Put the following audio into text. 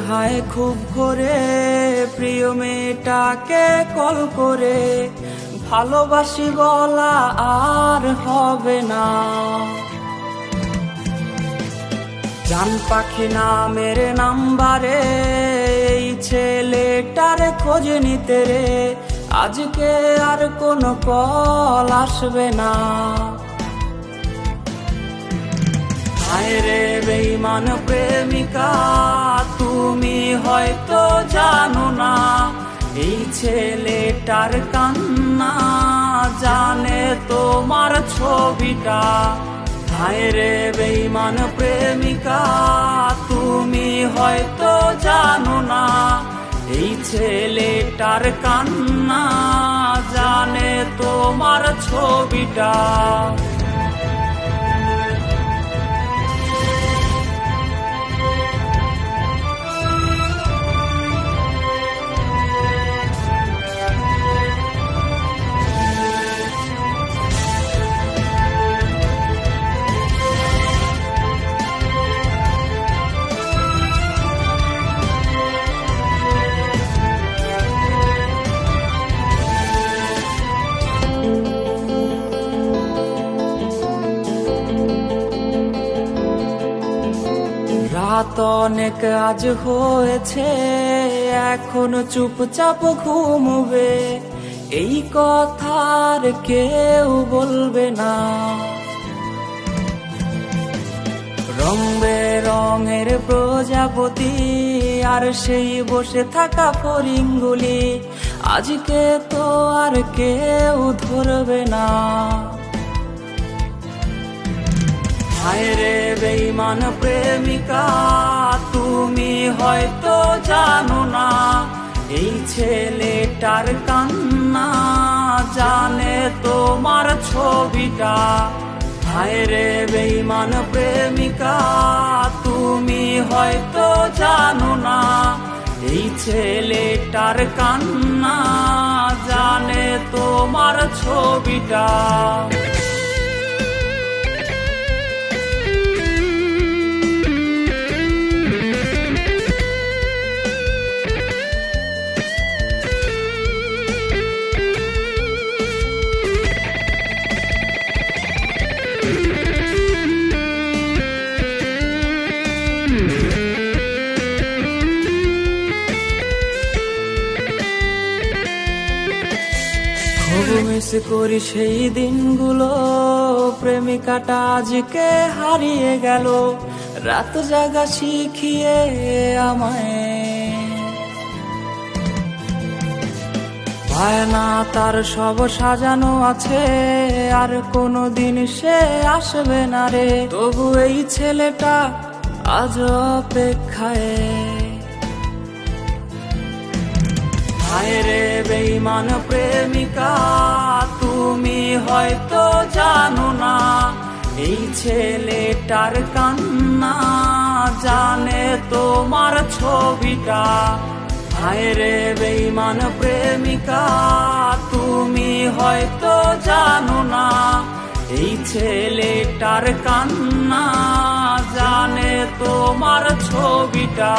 হায় খুব করে প্রিয় মেয়েটাকে কল করে ভালোবাসি বলা আর হবে না। জান পাখি নামের নাম্বারে এই ছেলেটার খোঁজ নিতে রে আজকে আর কোনো কল আসবে না। হায় রে বেঈমান প্রেমিকা তুমি হয়তো জানো না এই ছেলেটার কান্না জানে তোমার ছবিটা। হায় রে বেঈমান প্রেমিকা তুমি হয়তো জানো না এই ছেলেটার কান্না জানে তোমার ছবিটা। রাত অনেক আজ হয়েছে এখনো চুপচাপ ঘুমবে এই কথার কেউ বলবে না। রং বেরঙের প্রজাপতি আর সেই বসে থাকা ফড়িংগুলি আজকে তো আর কেউ ধরবে না। হায় রে বেঈমান প্রেমিকা তুমি হয়তো জানো না এই ছেলেটার কান্না জানে তোমার ছবিটা। হায় রে বেঈমান প্রেমিকা তুমি হয়তো জানো না এই ছেলেটার কান্না জানে তোমার ছবিটা। খুব মিস করি সেই দিনগুলো প্রেমিকাটা আজকে হারিয়ে গেল রাত জাগা শিখিয়ে আমায়। বায়না তার সব সাজানো আছে আর কোনো দিন সে আসবে না রে তবু এই ছেলেটা আজ অপেক্ষায়। হায় রে বেঈমান প্রেমিকা তুমি হয়তো জানো না এই ছেলেটার কান্না জানে তোমার ছবিটা। হায় রে বেঈমান প্রেমিকা তুমি হয়তো জানো না এই ছেলেটার কান্না জানে তোমার ছবিটা।